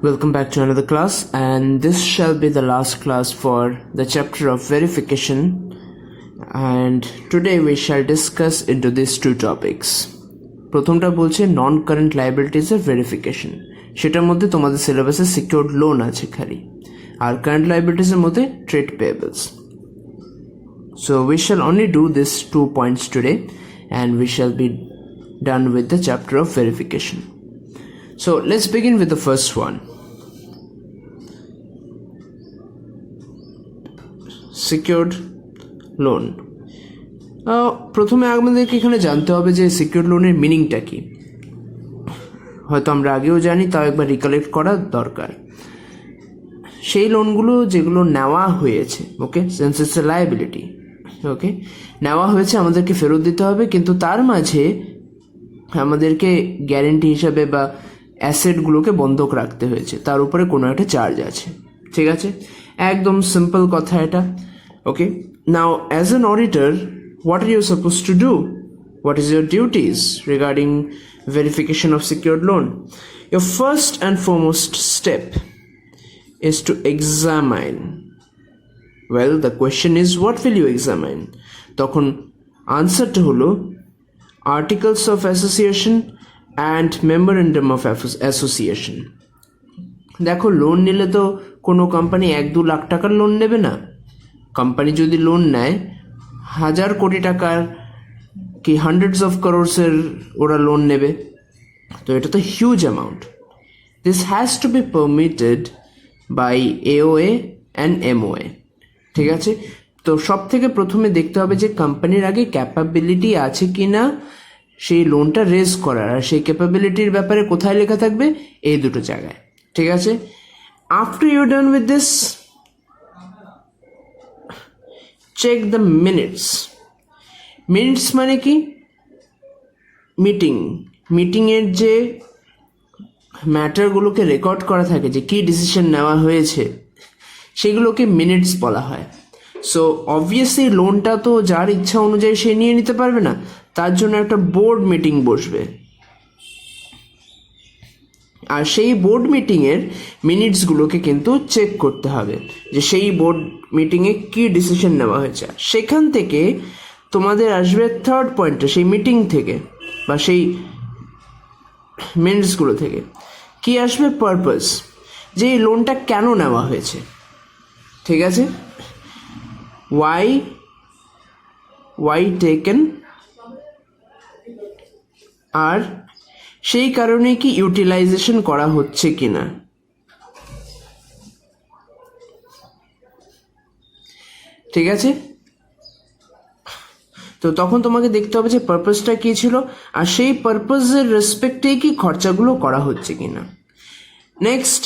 Welcome back to another class, and this shall be the last class for the chapter of verification, and today we shall discuss into these two topics. প্রথমটা বলছে নন current লায়াবিলিটিজ এর verification, সেটার মধ্যে তোমাদের সিলেবাসে secured loan আছে খালি, আর current লায়াবিলিটিজ এর মধ্যে trade পেয়েবলস. So we shall only do these 2 points today, and we shall be done with the chapter of verification. So let's begin with the first one. Secured loan. প্রথমে আমাদেরকে এখানে জানতে হবে যে সিকিউরড লোনের মিনিংটা কি. হয়তো আমরা আগেও জানি, তাও একবার রিকালেক্ট করা দরকার. সেই লোনগুলো যেগুলো নেওয়া হয়েছে, ওকে, সিন্স ইটস এ লায়াবিলিটি, ওকে, নেওয়া হয়েছে, আমাদেরকে ফেরত দিতে হবে, কিন্তু তার মাঝে আমাদেরকে গ্যারেন্টি হিসাবে বা অ্যাসেটগুলোকে বন্ধক রাখতে হয়েছে, তার উপরে কোনো একটা চার্জ আছে. ঠিক আছে, একদম সিম্পল কথা এটা. Okay, now as an auditor, what are you supposed to do? What is your duties regarding verification of secured loan? Your first and foremost step is to examine. Well, the question is, what will you examine? তখন আনসারটা হলো articles of association and memorandum of association. দেখো, loan নিলে তো কোনো company 1-2 lakh টাকার loan নেবে না. কোম্পানি যদি লোন নেয় 1000 কোটি টাকার কি হান্ড্রেডস অফ করোড়সের ওরা লোন নেবে, তো এটা তো huge amount. This has to be permitted by AOA and MOA. ঠিক আছে, তো সব থেকে প্রথমে দেখতে হবে যে কোম্পানির আগে ক্যাপাবিলিটি আছে কি না সেই লোনটা রেজ করার, আর সেই ক্যাপাবিলিটির ব্যাপারে কোথায় লেখা থাকবে? এই দুটো জায়গায়. ঠিক আছে, after you done with this, check the minutes. Minutes মানে কি? মিটিংয়ের যে ম্যাটারগুলোকে রেকর্ড করা থাকে, যে কী ডিসিশন নেওয়া হয়েছে, সেগুলোকে মিনিটস বলা হয়. সো অবভিয়াসলি লোনটা তো যার ইচ্ছা অনুযায়ী সে নিয়ে নিতে পারবে না, তার জন্য একটা বোর্ড মিটিং বসবে, আর সেই বোর্ড মিটিংয়ের মিনিটসগুলোকে কিন্তু চেক করতে হবে যে সেই বোর্ড মিটিংয়ে কী ডিসিশন নেওয়া হয়েছে. সেখান থেকে তোমাদের আসবে থার্ড পয়েন্টটা, সেই মিটিং থেকে বা সেই মিনিটসগুলো থেকে কি আসবে? পারপাস, যে এই লোনটা কেন নেওয়া হয়েছে. ঠিক আছে, ওয়াই টেকেন, আর সেই কারণে কি ইউটিলাইজেশন করা হচ্ছে কিনা. ঠিক আছে, তো তখন তোমাকে দেখতে হবে যে পারপাসটা কি ছিল, আর সেই পারপাসের রেসপেক্টেই কি খরচাগুলো করা হচ্ছে কিনা. Next,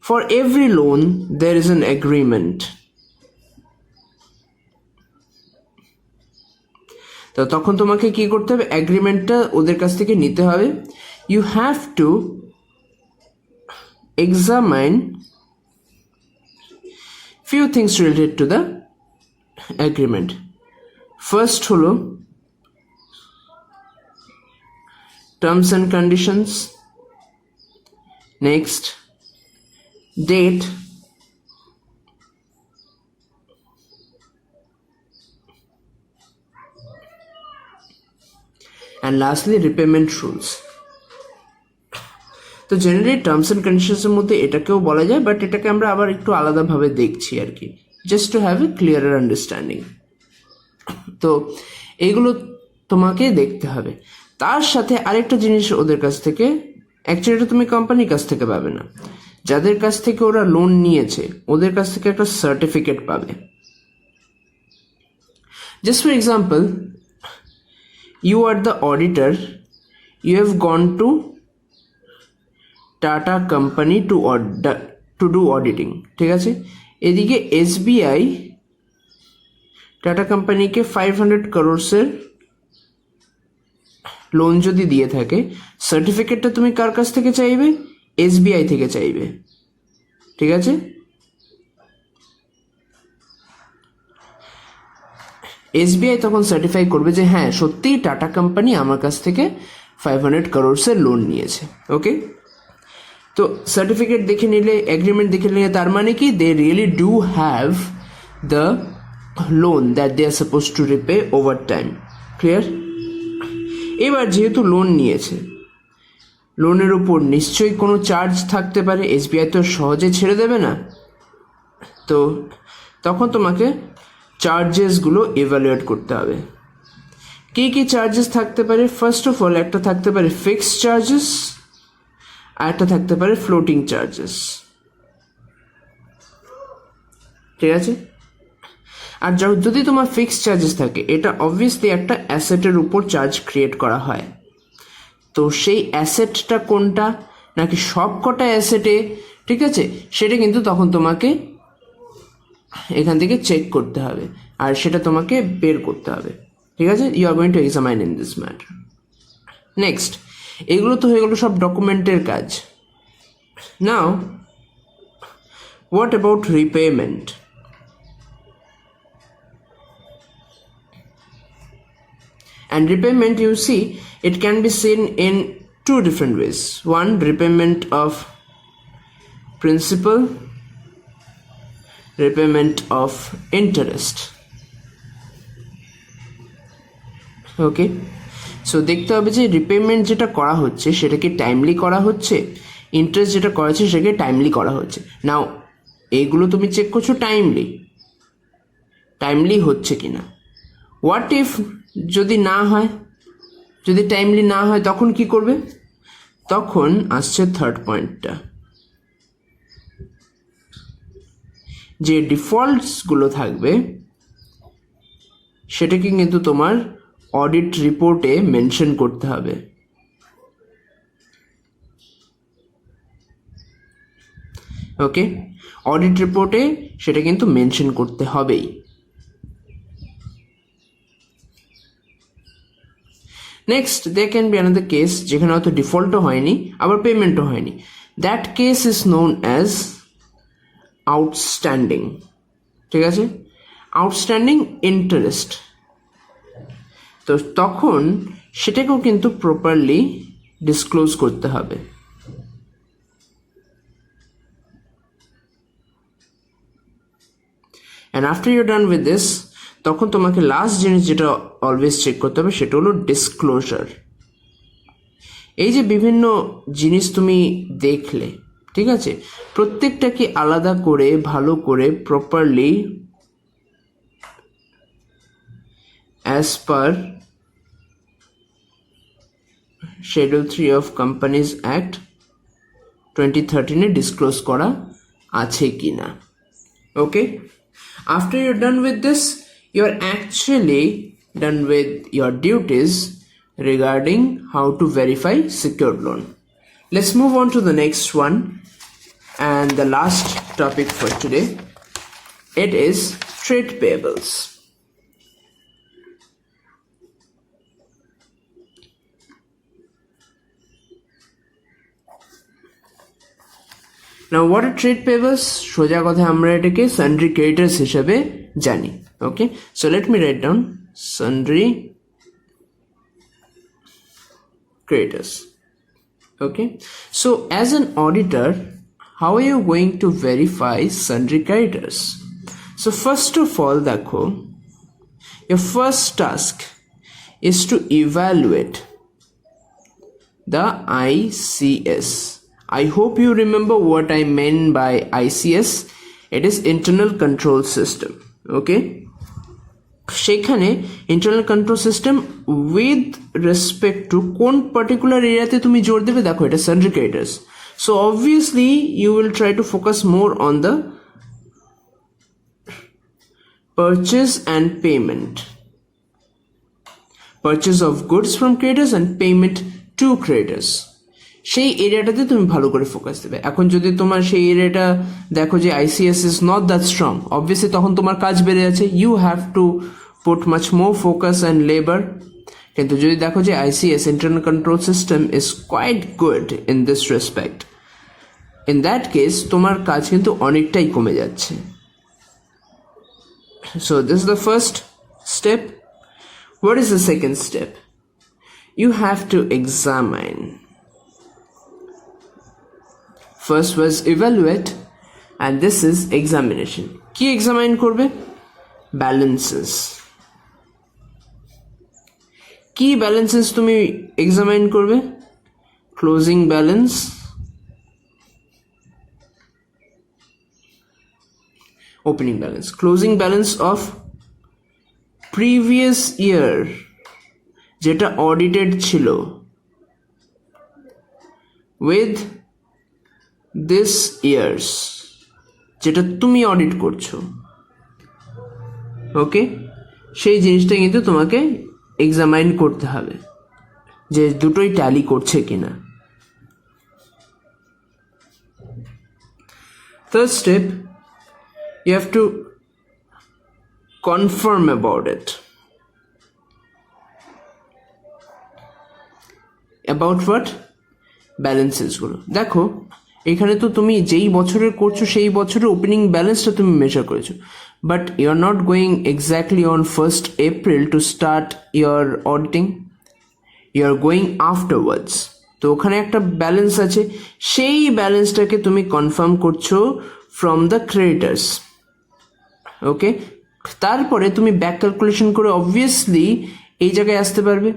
for every loan there is an agreement. তো তখন তোমাকে কি করতে হবে? এগ্রিমেন্টটা ওদের কাছ থেকে নিতে হবে. You have to examine few things related to the agreement. First হলো terms and conditions, next date, and lastly repayment rules. তো জেনারেলি টার্মস অ্যান্ড কন্ডিশনসের মধ্যে এটাকেও বলা যায়, বাট এটাকে আমরা আবার একটু আলাদাভাবে দেখছি আর কি, just to have a ক্লিয়ারার understanding. তো এইগুলো তোমাকে দেখতে হবে. তার সাথে আরেকটা জিনিস ওদের কাছ থেকে, অ্যাকচুয়ালি এটা তুমি কোম্পানির কাছ থেকে পাবে না, যাদের কাছ থেকে ওরা লোন নিয়েছে ওদের কাছ থেকে একটা সার্টিফিকেট পাবে. Just for example, you are the auditor, you have gone to tata company to do auditing. ঠিক আছে, এদিকে SBI টাটা কোম্পানিকে 500 করোড়সের লোন যদি দিয়ে থাকে, সার্টিফিকেটটা তুমি কার কাছ থেকে চাইবে? SBI থেকে চাইবে. ঠিক আছে, SBI তখন সার্টিফাই করবে যে হ্যাঁ সত্যিই টাটা কোম্পানি আমার কাছ থেকে 500 করোড়সের লোন নিয়েছে. ওকে, তো সার্টিফিকেট দেখে নিলে, এগ্রিমেন্ট দেখে নিলে, তার মানে কি they really do have the loan that they are suppose to repay over time. Clear? এবার যেহেতু লোন নিয়েছে, লোনের উপর নিশ্চয়ই কোনো চার্জ থাকতে পারে, এসবিআই তো সহজে ছেড়ে দেবে না। তো তখন তোমাকে চার্জেসগুলো ইভ্যালুয়েট করতে হবে। কী কী চার্জেস থাকতে পারে? ফার্স্ট অফ অল একটা থাকতে পারে ফিক্সড চার্জেস, আর একটা থাকতে পারে ফ্লোটিং চার্জেস। ঠিক আছে? আর যদি তোমার ফিক্সড চার্জেস থাকে, এটা অবভিয়াসলি একটা অ্যাসেটের উপর চার্জ ক্রিয়েট করা হয়। তো সেই অ্যাসেটটা কোনটা, নাকি সব কটা অ্যাসেটে, ঠিক আছে, সেটা কিন্তু তখন তোমাকে এখান থেকে চেক করতে হবে, আর সেটা তোমাকে বের করতে হবে। ঠিক আছে? You are going to examine in this matter. Next, এগুলো তো হয়ে গেল সব ডকুমেন্টের কাজ। Now what about repayment? And repayment, you see, it can be seen in two different ways. One, repayment of principal, repayment of interest. Okay, so দেখতে হবে যে রিপেমেন্ট যেটা করা হচ্ছে সেটা কি টাইমলি করা হচ্ছে, ইন্টারেস্ট যেটা করা হচ্ছে সেটাকে টাইমলি করা হচ্ছে। নাও এইগুলো তুমি চেক করছো টাইমলি হচ্ছে কিনা। হোয়াট ইফ যদি না হয়, যদি টাইমলি না হয়, তখন কি করবে? তখন আসছে থার্ড পয়েন্টটা, যে ডিফল্টসগুলো থাকবে সেটাকে কিন্তু তোমার অডিট রিপোর্টে মেনশন করতে হবে। ওকে, অডিট রিপোর্টে সেটা কিন্তু মেনশন করতে হবেই। Next, there can be another case যেখানে হয়তো ডিফল্টও হয়নি আবার পেমেন্টও হয়নি। That case is known as outstanding. ঠিক আছে? Outstanding interest. তো তখন সেটাকেও কিন্তু প্রপারলি ডিসক্লোজ করতে হবে। And after you done with this, তখন তোমাকে লাস্ট জিনিস যেটা অলওয়েজ চেক করতে হবে সেটা হলো ডিসক্লোজার। এই যে বিভিন্ন জিনিস তুমি দেখলে, ঠিক আছে, প্রত্যেকটাকে আলাদা করে ভালো করে properly as per Schedule 3 of Companies Act 2013 disclose করা আছে কিনা। ওকে, after you're done with this, you're actually done with your duties regarding how to verify secured loan. Let's move on to the next one and the last topic for today. It is trade payables. Now what are trade payables? সোজা কথা আমরা এটাকে sundry creditors হিসেবে জানি। Okay, so let me write down sundry creditors. Okay, so as an auditor, how are you going to verify sundry creditors? So first of all, দেখো, your first task is to evaluate the ICS. I hope you remember what I meant by ICS. It is internal control system. Okay, সেখানে internal control system with respect to কোন particular এরিয়াতে তুমি জোর দেবে। দেখো, এটা sundry creditors, so obviously you will try to focus more on the purchase and payment, purchase of goods from creditors and payment to creditors. সেই এরিয়াটাতে তুমি ভালো করে ফোকাস দেবে। এখন যদি তোমার সেই এরিয়াটা দেখো যে ICS is not that strong, obviously তখন তোমার কাজ বেড়ে যাচ্ছে, you have to put much more focus and labour. কিন্তু যদি দেখো যে ICS internal control system is quite good in this respect, in that case তোমার কাজ কিন্তু অনেকটাই কমে যাচ্ছে। So this is the first step. What is the second step? You have to examine First was evaluate and this is examination. কি examine করবে? Balances. কি balances তুমি examine করবে? Closing balance, opening balance. Closing balance of previous year যেটা audited ছিল with this years যেটা তুমি audit করছো, ওকে, সেই জিনিসটা কিন্তু তোমাকে এক্সামাইন করতে হবে যে দুটোই ট্যালি করছে কিনা। Third step, you have to confirm about it. About what? Balances গুলো দেখো, এখানে তো তুমি যেই বছরের করছো সেই বছরের ওপেনিং ব্যালেন্সটা তুমি মেজার করেছো, but you are not going exactly on 1st April to start your auditing, you are going afterwards. তো ওখানে একটা ব্যালেন্স আছে, সেই ব্যালেন্সটাকে তুমি কনফার্ম করছো ফ্রম দ্য ক্রেডিটার্স, ওকে। তারপরে তুমি ব্যাক ক্যালকুলেশন করে অবভিয়াসলি এই জায়গায় আসতে পারবে।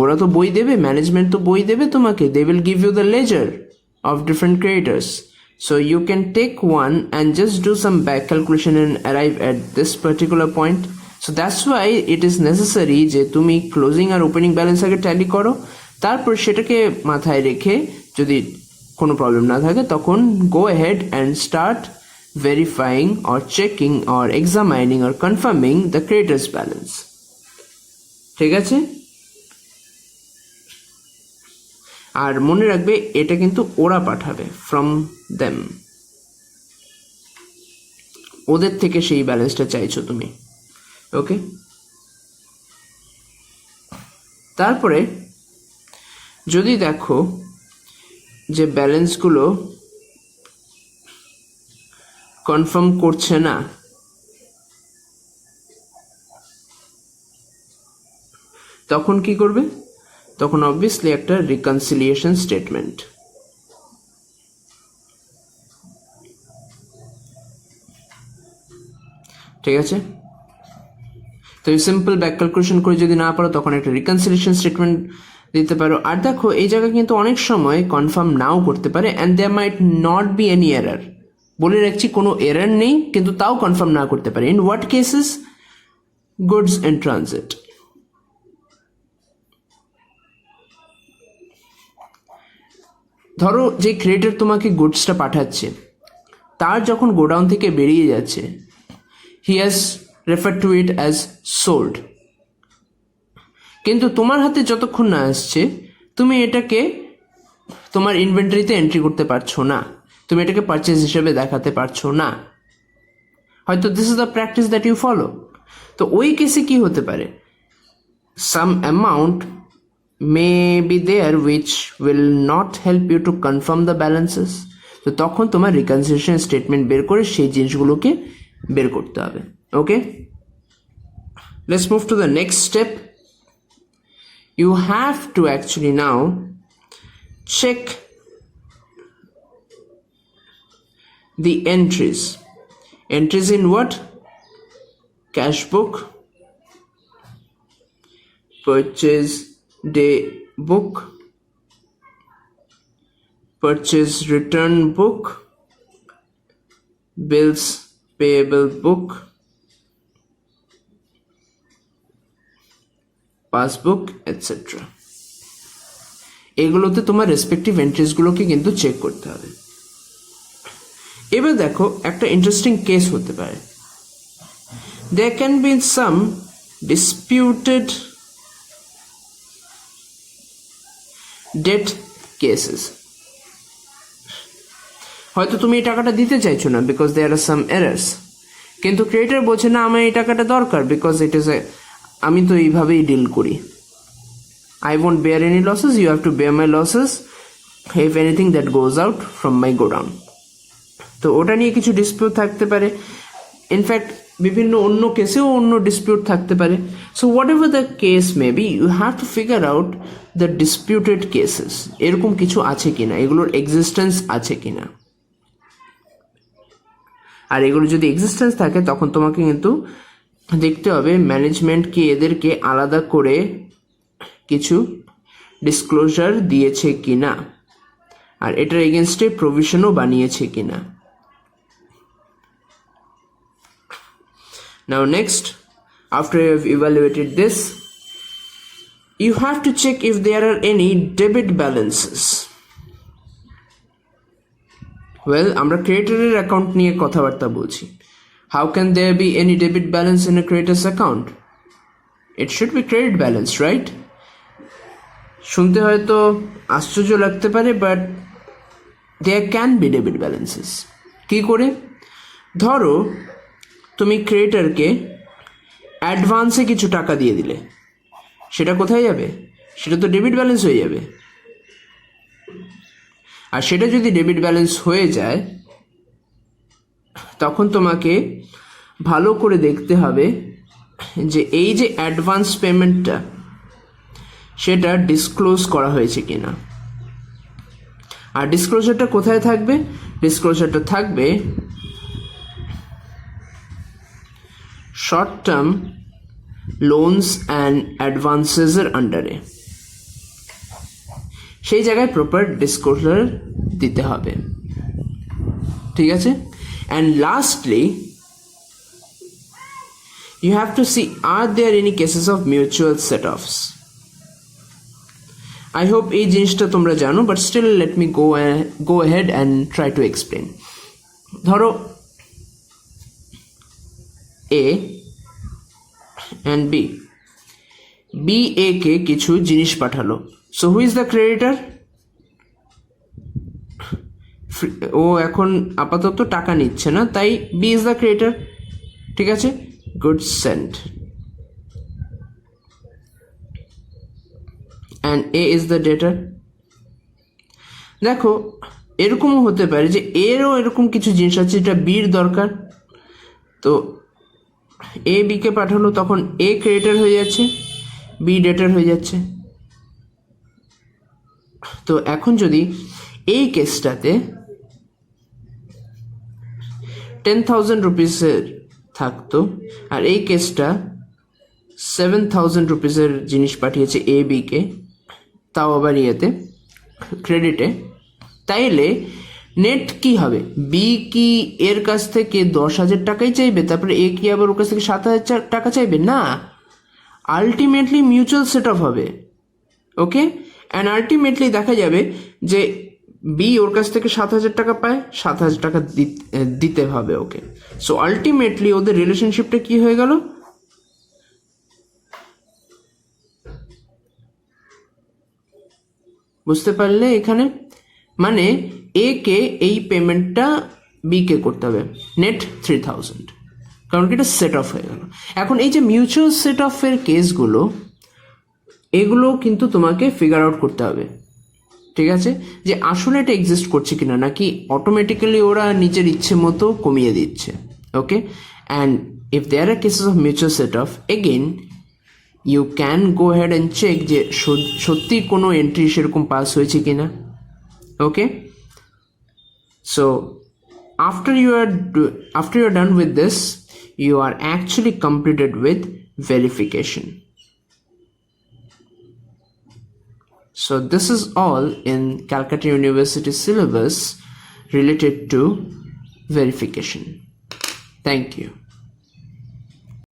ওরা তো বই দেবে, ম্যানেজমেন্ট তো বই দেবে তোমাকে, they will give you the ledger of different creditors, so you can take one and just do some back calculation and arrive at this particular point. So that's why it is necessary যে তুমি closing আর opening balance আগে tally করো, তারপর সেটাকে মাথায় রেখে যদি কোনো প্রবলেম না থাকে তখন go ahead and start verifying or checking or examining or confirming the creditors balance. ঠিক আছে? আর মনে রাখবে এটা কিন্তু ওরা পাঠাবে, ফ্রম দেম, ওদের থেকে সেই ব্যালেন্সটা চাইছো তুমি, ওকে। তারপরে যদি দেখো যে ব্যালেন্সগুলো কনফার্ম করছে না, তখন কি করবে? তখন অবভিয়াসলি একটা রিকনসিলিয়েশন স্টেটমেন্ট, ঠিক আছে? তো এই সিম্পল ব্যাক ক্যালকুলেশন করে যদি না পারো তখন একটা রিকনসিলিয়েশন স্টেটমেন্ট দিতে পারো। আর দেখো এই জায়গায় কিন্তু অনেক সময় কনফার্ম নাও করতে পারে, and there might not be any error. বলে রাখছি কোনো এরার নেই, কিন্তু তাও কনফার্ম না করতে পারে। In what cases? Goods in transit. ধরো যে ক্রেডিটর তোমাকে গুডসটা পাঠাচ্ছে, তার যখন গোডাউন থেকে বেরিয়ে যাচ্ছে, he has refer to it as sold, কিন্তু তোমার হাতে যতক্ষণ না আসছে তুমি এটাকে তোমার ইনভেন্টরিতে এন্ট্রি করতে পারছো না, তুমি এটাকে পারচেজ হিসেবে দেখাতে পারছো না। হয়তো this is the practice that you follow. তো ওই কেসে কি হতে পারে? Some amount may be there which will not help you to confirm the balances. তো তখন তোমার রিকনসিলিয়েশন স্টেটমেন্ট বের করে সেই জিনিসগুলোকে বের করতে হবে, okay. Let's move to the next step. You have to actually now check the entries. Entries in what? Cash book, purchase day book, purchase return book, bills payable book, passbook etcetera. এগুলোতে তোমার respective এন্ট্রিজগুলোকে কিন্তু check করতে হবে। এবার দেখো একটা interesting case হতে পারে। There can be some disputed debt cases. হয়তো তুমি এই টাকাটা দিতে চাইছো না because there are some errors, কিন্তু ক্রেডিটর বলছে না আমার এই টাকাটা দরকার বিকজ ইট ইজ এ, আমি তো এইভাবেই ডিল করি, I won't bear any losses, you have to bear my losses if anything that goes out from my godown. তো ওটা নিয়ে কিছু ডিসপিউট থাকতে পারে। ইনফ্যাক্ট বিভিন্ন অন্য কেসেও অন্য ডিসপিউট থাকতে পারে। So whatever the case may be, you have to figure out the disputed cases, এরকম কিছু আছে কিনা, এগুলোর এক্সিস্টেন্স আছে কিনা। আর এগুলো যদি এক্সিস্টেন্স থাকে তখন তোমাকে কিন্তু দেখতে হবে ম্যানেজমেন্ট কি এদেরকে আলাদা করে কিছু ডিসক্লোজার দিয়েছে কিনা, আর এটার এগেনস্টে প্রভিশনও বানিয়েছে কিনা। Now next, after you have evaluated this, you have to check if there are any debit balances. Well, আমরা ক্রেডিটরের অ্যাকাউন্ট নিয়ে কথাবার্তা বলছি। How can there be any debit balance in a creditor's account? It should be credit balance, right? শুনতে হয়তো আশ্চর্য লাগতে পারে, but there can be debit balances. কি করে? ধরো তুমি ক্রেডিটরকে অ্যাডভান্সে কিছু টাকা দিয়ে দিলে, সেটা কোথায় যাবে? সেটা তো ডেবিট ব্যালেন্স হয়ে যাবে। আর সেটা যদি ডেবিট ব্যালেন্স হয়ে যায় তখন তোমাকে ভালো করে দেখতে হবে যে এই যে অ্যাডভান্স পেমেন্টটা সেটা ডিসক্লোজ করা হয়েছে কিনা। আর ডিসক্লোজারটা কোথায় থাকবে? ডিসক্লোজারটা থাকবে শর্ট টার্ম লোনস অ্যান্ড অ্যাডভান্সেসের আন্ডারে, সেই জায়গায় প্রপার ডিসক্লোজার দিতে হবে। ঠিক আছে? And lastly you have to see, are there any cases of mutual set-offs? I hope এই জিনিসটা তোমরা জানো, but still let me go ahead and try to explain. ধরো A and B, A কে কিছু জিনিস পাঠালো। So who is the creditor? ও এখন আপাতত টাকা নিচ্ছে না, তাই B is the creditor। ঠিক আছে? Goods sent, and A is the debtor. দেখো এরকমও হতে পারে যে এরও এরকম কিছু জিনিস আছে যেটা বির দরকার, তো এ বিকে পাঠালো, তখন এ ক্রেডিটর হয়ে যাচ্ছে, বি ডেটর হয়ে যাচ্ছে। তো এখন যদি এই কেসটাতে 10,000 রুপিসের থাকতো আর এই কেসটা 7,000 রুপিসের জিনিস পাঠিয়েছে এ বিকে, তাও আবার ইয়েতে ক্রেডিটে, তাইলে নেট কি হবে? বি কি এর কাছ থেকে 10,000 টাকাই চাইবে, তারপরে এ কি আবার ওর কাছ থেকে 7,000 টাকা চাইবে? না, আলটিমেটলি মিউচুয়াল সেট অফ হবে। ওকে, অ্যান্ড আলটিমেটলি দেখা যাবে যে বি ওর কাছ থেকে 7,000 টাকা পায়, 7,000 টাকা দিতে হবে ওকে। সো আলটিমেটলি ওদের রিলেশনশিপটা কি হয়ে গেল? বুঝতে পারলে এখানে? মানে এ কে এই পেমেন্টটা বি কে করতে হবে, নেট 3,000, কারণ কি এটা সেট অফ হয়ে গেল। এখন এই যে মিউচুয়াল সেট অফের কেসগুলো, এগুলো কিন্তু তোমাকে ফিগার আউট করতে হবে। ঠিক আছে? যে আসলে এটা এক্সিস্ট করছে কিনা, নাকি অটোমেটিক্যালি ওরা নিজের ইচ্ছে মতো কমিয়ে দিচ্ছে। Okay, and if there are cases of mutual set off, again you can go head and check যে সত্যি কোনো এন্ট্রি সেরকম পাস হয়েছে কিনা। Okay, so after you are done with this, you are actually completed with verification. So this is all in Calcutta University syllabus related to verification. Thank you.